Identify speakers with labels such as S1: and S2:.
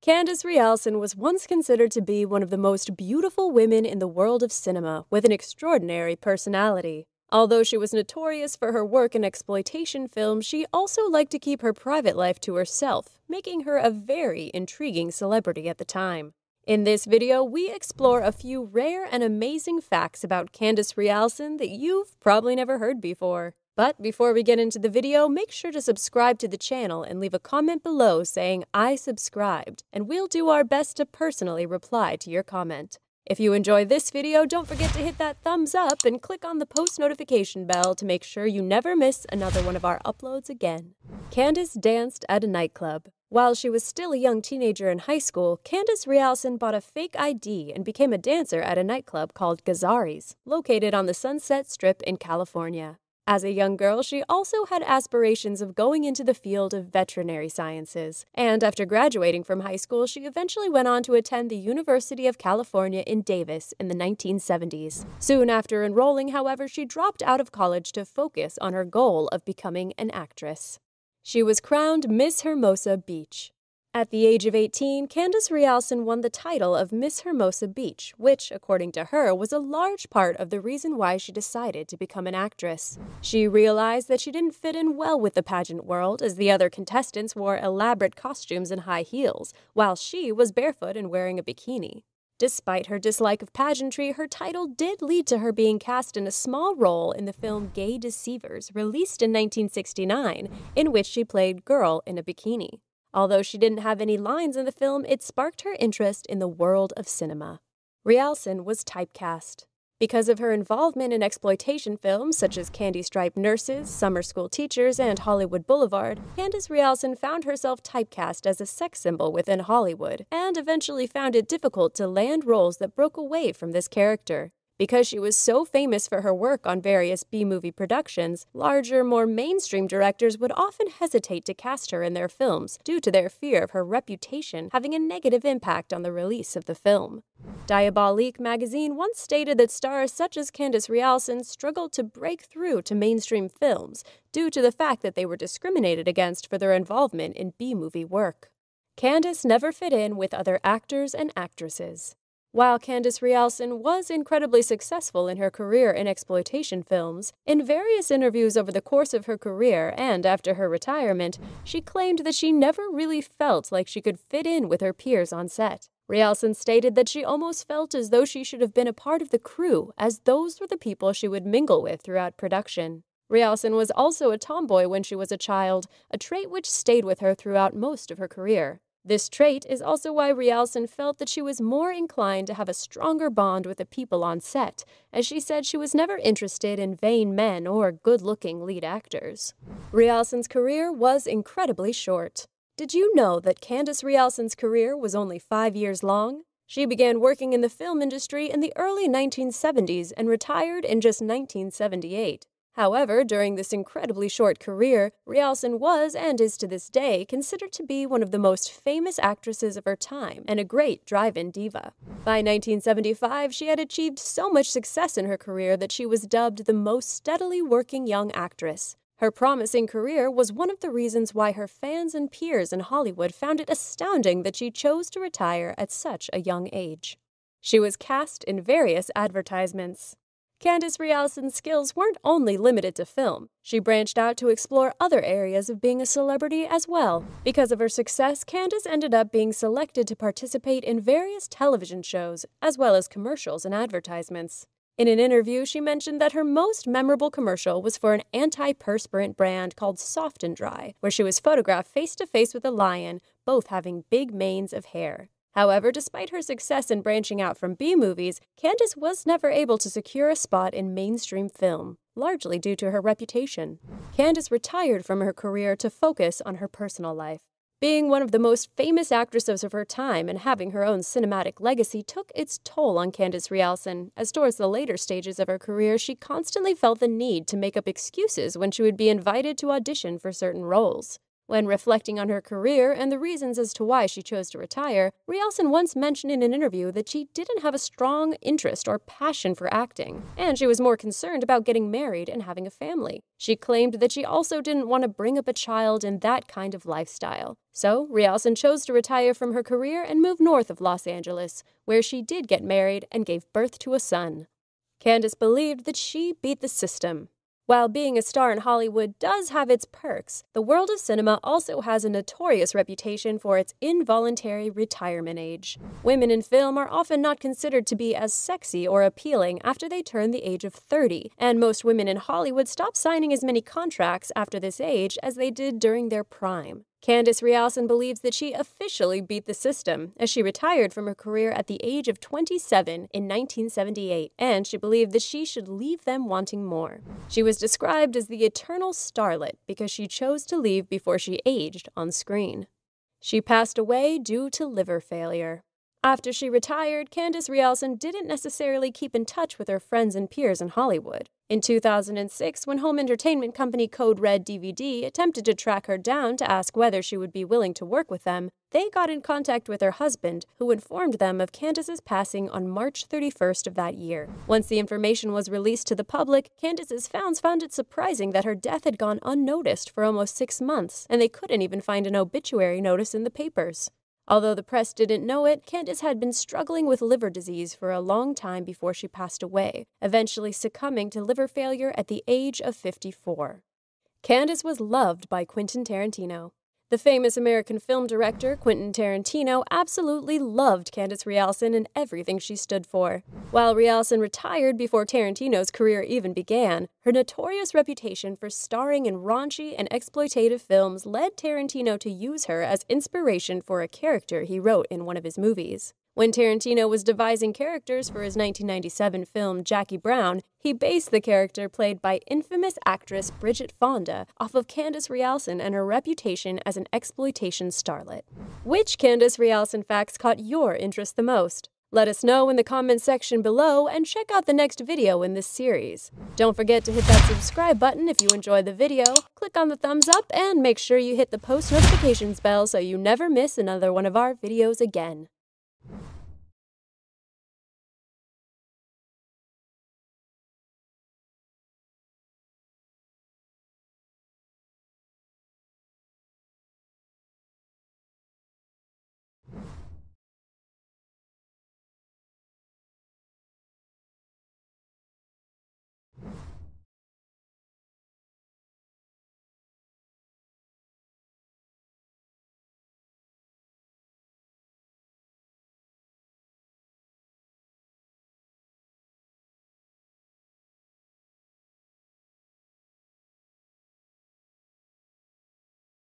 S1: Candice Rialson was once considered to be one of the most beautiful women in the world of cinema, with an extraordinary personality. Although she was notorious for her work in exploitation films, she also liked to keep her private life to herself, making her a very intriguing celebrity at the time. In this video, we explore a few rare and amazing facts about Candice Rialson that you've probably never heard before. But before we get into the video, make sure to subscribe to the channel and leave a comment below saying "I subscribed," and we'll do our best to personally reply to your comment. If you enjoy this video, don't forget to hit that thumbs up and click on the post notification bell to make sure you never miss another one of our uploads again. Candace danced at a nightclub. While she was still a young teenager in high school, Candice Rialson bought a fake ID and became a dancer at a nightclub called Gazzari's, located on the Sunset Strip in California. As a young girl, she also had aspirations of going into the field of veterinary sciences, and after graduating from high school, she eventually went on to attend the University of California in Davis in the 1970s. Soon after enrolling, however, she dropped out of college to focus on her goal of becoming an actress. She was crowned Miss Hermosa Beach. At the age of 18, Candice Rialson won the title of Miss Hermosa Beach, which, according to her, was a large part of the reason why she decided to become an actress. She realized that she didn't fit in well with the pageant world, as the other contestants wore elaborate costumes and high heels, while she was barefoot and wearing a bikini. Despite her dislike of pageantry, her title did lead to her being cast in a small role in the film Gay Deceivers, released in 1969, in which she played Girl in a Bikini. Although she didn't have any lines in the film, it sparked her interest in the world of cinema. Rialson was typecast. Because of her involvement in exploitation films such as Candy Striped Nurses, Summer School Teachers, and Hollywood Boulevard, Candice Rialson found herself typecast as a sex symbol within Hollywood, and eventually found it difficult to land roles that broke away from this character. Because she was so famous for her work on various B-movie productions, larger, more mainstream directors would often hesitate to cast her in their films due to their fear of her reputation having a negative impact on the release of the film. Diabolique magazine once stated that stars such as Candice Rialson struggled to break through to mainstream films due to the fact that they were discriminated against for their involvement in B-movie work. Candice never fit in with other actors and actresses. While Candice Rialson was incredibly successful in her career in exploitation films, in various interviews over the course of her career and after her retirement, she claimed that she never really felt like she could fit in with her peers on set. Rialson stated that she almost felt as though she should have been a part of the crew, as those were the people she would mingle with throughout production. Rialson was also a tomboy when she was a child, a trait which stayed with her throughout most of her career. This trait is also why Rialson felt that she was more inclined to have a stronger bond with the people on set, as she said she was never interested in vain men or good-looking lead actors. Rialson's career was incredibly short. Did you know that Candice Rialson's career was only 5 years long? She began working in the film industry in the early 1970s and retired in just 1978. However, during this incredibly short career, Rialson was, and is to this day, considered to be one of the most famous actresses of her time and a great drive-in diva. By 1975, she had achieved so much success in her career that she was dubbed the most steadily working young actress. Her promising career was one of the reasons why her fans and peers in Hollywood found it astounding that she chose to retire at such a young age. She was cast in various advertisements. Candice Rialson's skills weren't only limited to film. She branched out to explore other areas of being a celebrity as well. Because of her success, Candice ended up being selected to participate in various television shows, as well as commercials and advertisements. In an interview, she mentioned that her most memorable commercial was for an antiperspirant brand called Soft and Dry, where she was photographed face-to-face with a lion, both having big manes of hair. However, despite her success in branching out from B-movies, Candice was never able to secure a spot in mainstream film, largely due to her reputation. Candice retired from her career to focus on her personal life. Being one of the most famous actresses of her time and having her own cinematic legacy took its toll on Candice Rialson, as towards the later stages of her career she constantly felt the need to make up excuses when she would be invited to audition for certain roles. When reflecting on her career and the reasons as to why she chose to retire, Rialson once mentioned in an interview that she didn't have a strong interest or passion for acting, and she was more concerned about getting married and having a family. She claimed that she also didn't want to bring up a child in that kind of lifestyle. So, Rialson chose to retire from her career and move north of Los Angeles, where she did get married and gave birth to a son. Candace believed that she beat the system. While being a star in Hollywood does have its perks, the world of cinema also has a notorious reputation for its involuntary retirement age. Women in film are often not considered to be as sexy or appealing after they turn the age of 30, and most women in Hollywood stop signing as many contracts after this age as they did during their prime. Candice Rialson believes that she officially beat the system, as she retired from her career at the age of 27 in 1978, and she believed that she should leave them wanting more. She was described as the eternal starlet because she chose to leave before she aged on screen. She passed away due to liver failure. After she retired, Candice Rialson didn't necessarily keep in touch with her friends and peers in Hollywood. In 2006, when home entertainment company Code Red DVD attempted to track her down to ask whether she would be willing to work with them, they got in contact with her husband, who informed them of Candice's passing on March 31st of that year. Once the information was released to the public, Candice's fans found it surprising that her death had gone unnoticed for almost 6 months, and they couldn't even find an obituary notice in the papers. Although the press didn't know it, Candace had been struggling with liver disease for a long time before she passed away, eventually succumbing to liver failure at the age of 54. Candace was loved by Quentin Tarantino. The famous American film director Quentin Tarantino absolutely loved Candice Rialson and everything she stood for. While Rialson retired before Tarantino's career even began, her notorious reputation for starring in raunchy and exploitative films led Tarantino to use her as inspiration for a character he wrote in one of his movies. When Tarantino was devising characters for his 1997 film Jackie Brown, he based the character played by infamous actress Bridget Fonda off of Candice Rialson and her reputation as an exploitation starlet. Which Candice Rialson facts caught your interest the most? Let us know in the comments section below and check out the next video in this series. Don't forget to hit that subscribe button if you enjoyed the video, click on the thumbs up, and make sure you hit the post notifications bell so you never miss another one of our videos again.